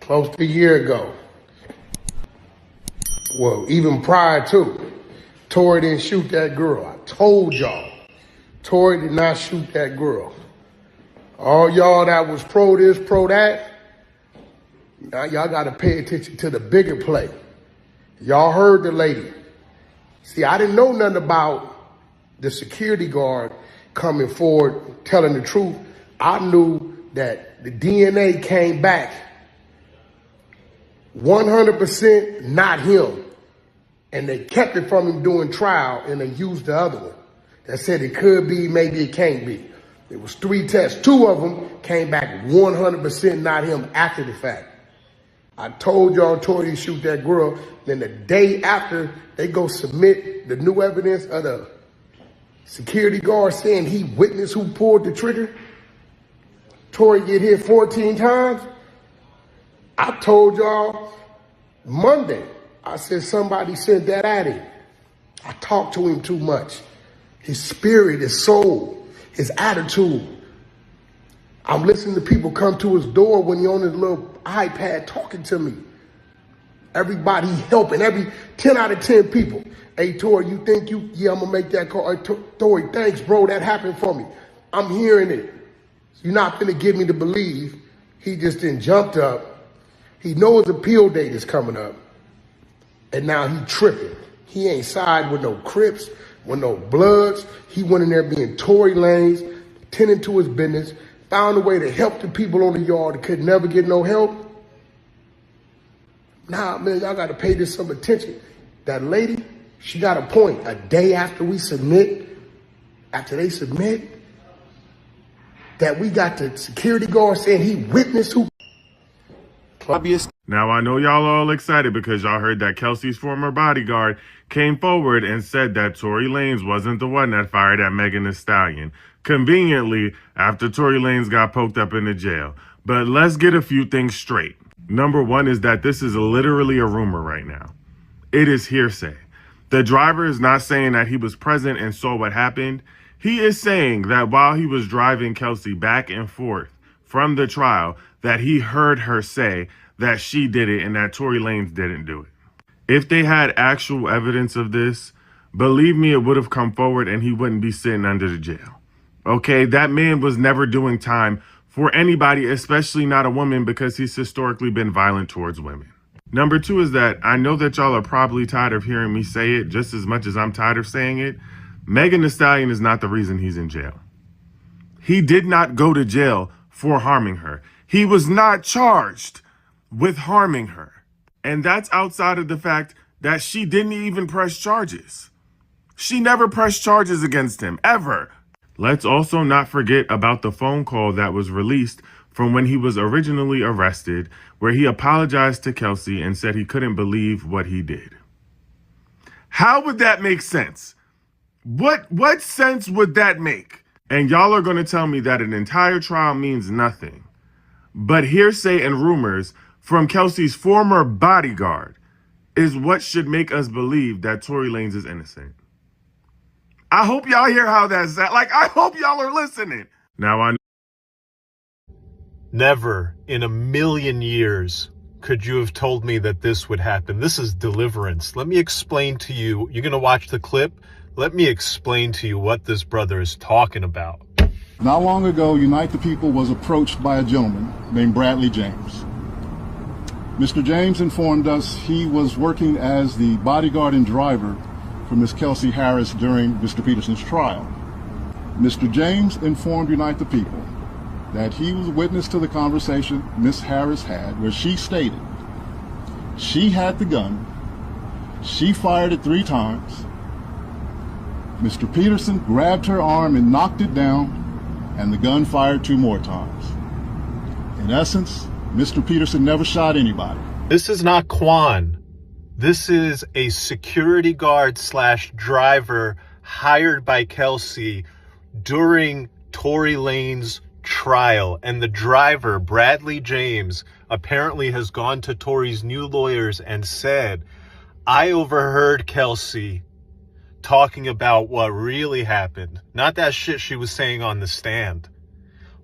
close to a year ago. Well, even prior to, Tory didn't shoot that girl. I told y'all, Tory did not shoot that girl. All y'all that was pro this, pro that, now y'all got to pay attention to the bigger play. Y'all heard the lady. See, I didn't know nothing about the security guard coming forward, telling the truth. I knew that the DNA came back 100% not him. And they kept it from him doing trial, and they used the other one. That said it could be, maybe it can't be. It was 3 tests. 2 of them came back 100% not him after the fact. I told y'all Tory to shoot that girl. Then the day after, they go submit the new evidence of the security guard saying he witnessed who pulled the trigger. Tory get hit 14 times. I told y'all Monday, I said somebody sent that at him. I talked to him too much. His spirit, his soul, his attitude. I'm listening to people come to his door when he on his little iPad talking to me. Everybody helping, every 10 out of 10 people. Hey, Tory, you think you, yeah, I'm gonna make that call. Hey, Tory, thanks, bro, that happened for me. I'm hearing it. You're not gonna get me to believe he just done jumped up. He knows his appeal date is coming up. And now he tripping. He ain't side with no Crips, with no Bloods. He went in there being Tory Lanez, tending to his business, found a way to help the people on the yard that could never get no help. Nah, man, y'all got to pay this some attention. That lady, she got a point. A day after we submit, after they submit, that we got the security guard saying he witnessed who. Now, I know y'all are all excited because y'all heard that Kelsey's former bodyguard came forward and said that Tory Lanez wasn't the one that fired at Megan Thee Stallion, conveniently after Tory Lanez got poked up in the jail. But let's get a few things straight. Number one is that this is literally a rumor right now. It is hearsay. The driver is not saying that he was present and saw what happened. He is saying that while he was driving Kelsey back and forth from the trial, that he heard her say that she did it and that Tory Lanez didn't do it. If they had actual evidence of this, believe me, it would have come forward and he wouldn't be sitting under the jail. Okay, that man was never doing time for anybody, especially not a woman, because he's historically been violent towards women. Number two is that I know that y'all are probably tired of hearing me say it just as much as I'm tired of saying it. Megan Thee Stallion is not the reason he's in jail. He did not go to jail for harming her. He was not charged with harming her. And that's outside of the fact that she didn't even press charges. She never pressed charges against him, ever. Let's also not forget about the phone call that was released from when he was originally arrested, where he apologized to Kelsey and said he couldn't believe what he did. How would that make sense? What sense would that make? And y'all are going to tell me that an entire trial means nothing. But hearsay and rumors from Kelsey's former bodyguard is what should make us believe that Tory Lanez is innocent. I hope y'all hear how that's at. Like, I hope y'all are listening. Now, I know. Never in a million years could you have told me that this would happen. This is deliverance. Let me explain to you. You're going to watch the clip. Let me explain to you what this brother is talking about. Not long ago, Unite the People was approached by a gentleman named Bradley James. Mr. James informed us he was working as the bodyguard and driver for Ms. Kelsey Harris during Mr. Peterson's trial. Mr. James informed Unite the People that he was witness to the conversation Ms. Harris had, where she stated she had the gun, she fired it 3 times, Mr. Peterson grabbed her arm and knocked it down, and the gun fired 2 more times. In essence, Mr. Peterson never shot anybody. This is not Quan. This is a security guard / driver hired by Kelsey during Tory Lanez trial. And the driver, Bradley James, apparently has gone to Tory's new lawyers and said, I overheard Kelsey talking about what really happened. Not that shit she was saying on the stand.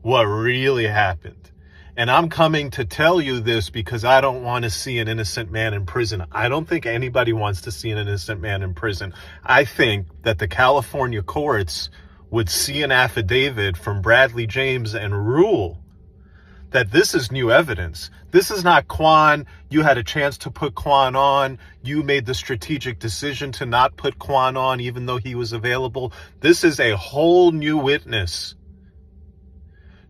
What really happened. And I'm coming to tell you this because I don't want to see an innocent man in prison. I don't think anybody wants to see an innocent man in prison. I think that the California courts would see an affidavit from Bradley James and rule that this is new evidence. This is not Quan. You had a chance to put Quan on. You made the strategic decision to not put Quan on even though he was available. This is a whole new witness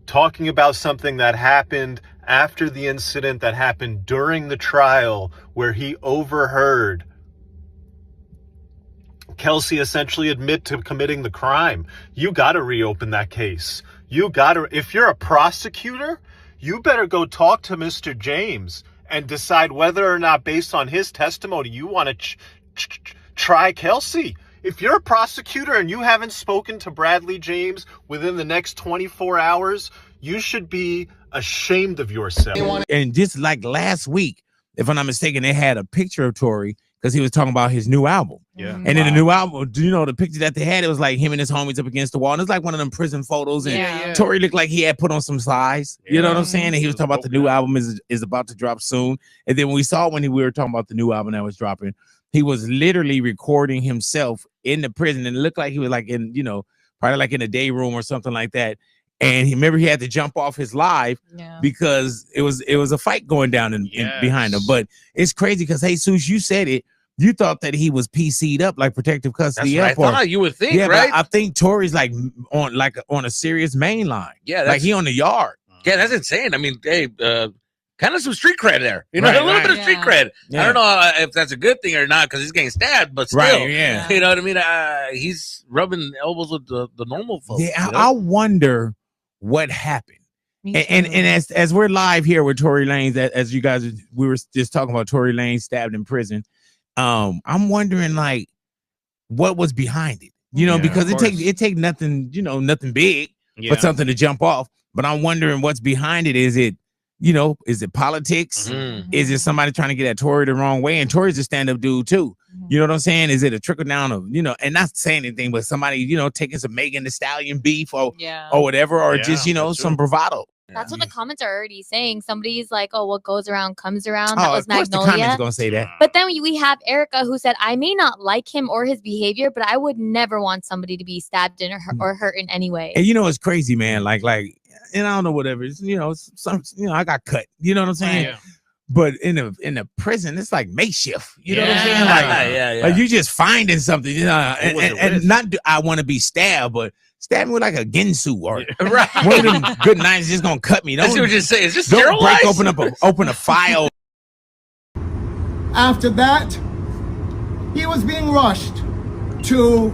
talking about something that happened after the incident, that happened during the trial, where he overheard Kelsey essentially admit to committing the crime. You got to reopen that case. If you're a prosecutor, you better go talk to Mr. James and decide whether or not, based on his testimony, you want to try Kelsey. If you're a prosecutor and you haven't spoken to Bradley James within the next 24 hours, you should be ashamed of yourself. And just like last week, if I'm not mistaken, they had a picture of Tory because he was talking about his new album. Yeah. And in the new album, do you know the picture that they had? It was like him and his homies up against the wall. And it's like one of them prison photos. And Tory looked like he had put on some slides. You know what I'm saying? And he was talking about the new album is about to drop soon. And then we saw when we were talking about the new album that was dropping, he was literally recording himself in the prison. And it looked like he was like in, probably like in a day room or something like that. And he had to jump off his live because it was a fight going down in behind him. But it's crazy because Jesus, you said it. You thought that he was PC'd up, like protective custody. That's what I thought you would think, right? But I think Tory's like on a serious main line. Yeah, like he on the yard. Yeah, that's insane. I mean, hey, kind of some street cred there. A little bit of street cred. I don't know if that's a good thing or not because he's getting stabbed, but still, you know what I mean? He's rubbing elbows with the normal folks. Yeah, I wonder what happened. And as we're live here with Tory Lanez, as you guys, we were just talking about Tory Lanez stabbed in prison. I'm wondering like what was behind it, because it take nothing, nothing big, but something to jump off. But I'm wondering what's behind it. Is it, is it politics? Is it somebody trying to get at Tory the wrong way? And Tory's a stand-up dude too. You know what I'm saying? Is it a trickle down of, and not saying anything, but somebody, taking some Megan Thee Stallion beef or whatever, or just, some bravado. That's what the comments are already saying. Somebody's like, "Oh, what goes around comes around." Oh, that was of course Magnolia. The comments gonna say that. But then we have Erica who said, "I may not like him or his behavior, but I would never want somebody to be stabbed in or hurt in any way." And it's crazy, man. Like, and I don't know whatever. I got cut. You know what I'm saying? Yeah. But in the prison, it's like makeshift. You know what I'm saying? Like you just finding something. And not I want to be stabbed, but stab me with like a Ginsu or one of them good knives just gonna cut me. That's what you're saying. Is this don't break open a file. After that, he was being rushed to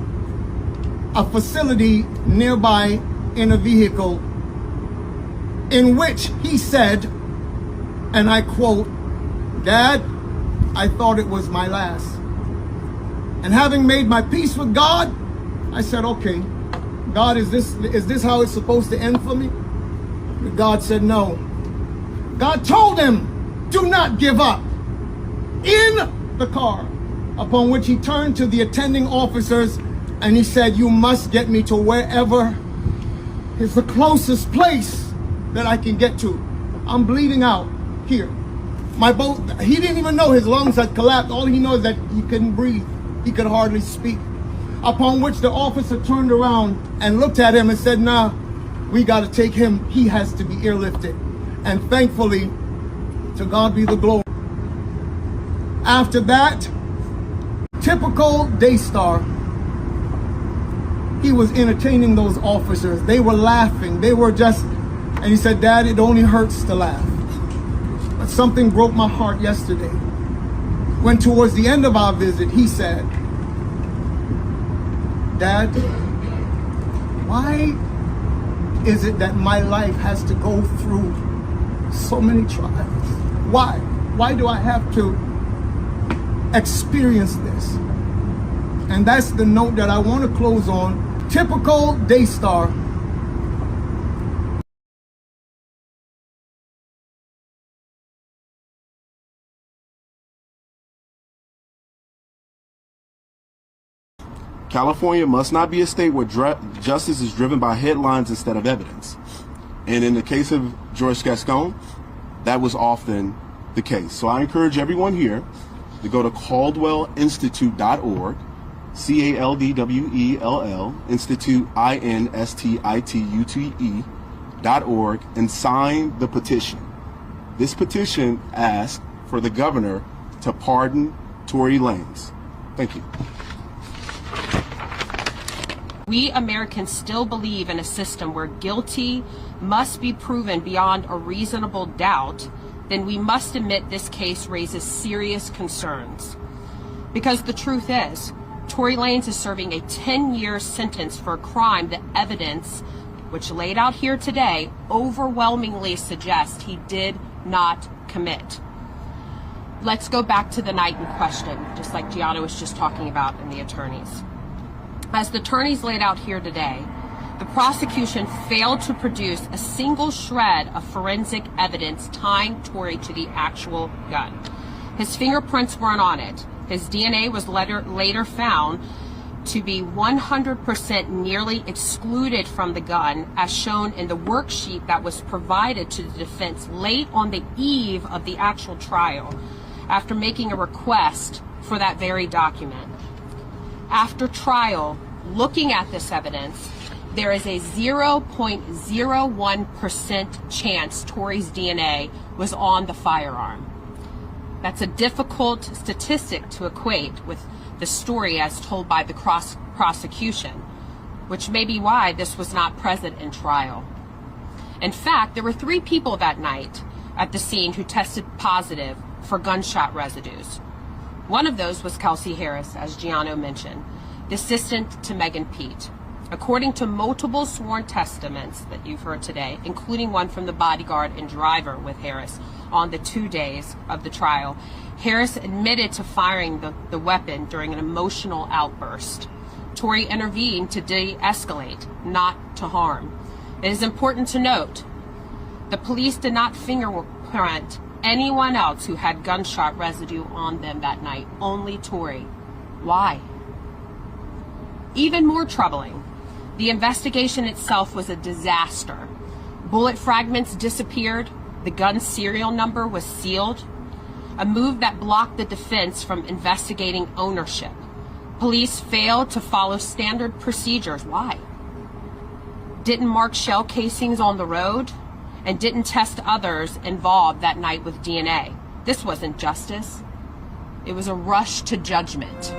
a facility nearby in a vehicle in which he said, and I quote, "Dad, I thought it was my last. And having made my peace with God, I said, okay, God, is this how it's supposed to end for me?" But God said no. God told him, "Do not give up." In the car, upon which he turned to the attending officers and he said, "You must get me to wherever is the closest place that I can get to. I'm bleeding out here." He didn't even know his lungs had collapsed. All he knows is that he couldn't breathe. He could hardly speak. Upon which the officer turned around and looked at him and said, "Nah, we got to take him. He has to be airlifted." And thankfully, to God be the glory. After that, typical Daystar, he was entertaining those officers. They were laughing. And he said, "Dad, it only hurts to laugh." But something broke my heart yesterday. When towards the end of our visit, he said, "Dad, why is it that my life has to go through so many trials? Why? Why do I have to experience this?" And that's the note that I want to close on. Typical Daystar. California must not be a state where justice is driven by headlines instead of evidence. And in the case of George Gascon, that was often the case. So I encourage everyone here to go to caldwellinstitute.org, CALDWELL, Institute, INSTITUTE.org, and sign the petition. This petition asks for the governor to pardon Tory Lanez. Thank you. We Americans still believe in a system where guilty must be proven beyond a reasonable doubt, then we must admit this case raises serious concerns. Because the truth is, Tory Lanez is serving a 10-year sentence for a crime that evidence, which laid out here today, overwhelmingly suggests he did not commit. Let's go back to the night in question, just like Gianna was just talking about and the attorneys. As the attorneys laid out here today, the prosecution failed to produce a single shred of forensic evidence tying Tory to the actual gun. His fingerprints weren't on it. His DNA was later found to be 100% nearly excluded from the gun, as shown in the worksheet that was provided to the defense late on the eve of the actual trial, after making a request for that very document. After trial, looking at this evidence, there is a 0.01% chance Tory's DNA was on the firearm. That's a difficult statistic to equate with the story as told by the prosecution, which may be why this was not present in trial. In fact, there were 3 people that night at the scene who tested positive for gunshot residues. One of those was Kelsey Harris, as Gianno mentioned, the assistant to Megan Pete. According to multiple sworn testaments that you've heard today, including one from the bodyguard and driver with Harris on the 2 days of the trial, Harris admitted to firing the weapon during an emotional outburst. Tory intervened to de-escalate, not to harm. It is important to note, the police did not fingerprint anyone else who had gunshot residue on them that night, only Tory. Why? Even more troubling, the investigation itself was a disaster. Bullet fragments disappeared, the gun's serial number was sealed, a move that blocked the defense from investigating ownership. Police failed to follow standard procedures. Why? Didn't mark shell casings on the road, and didn't test others involved that night with DNA. This wasn't justice. It was a rush to judgment.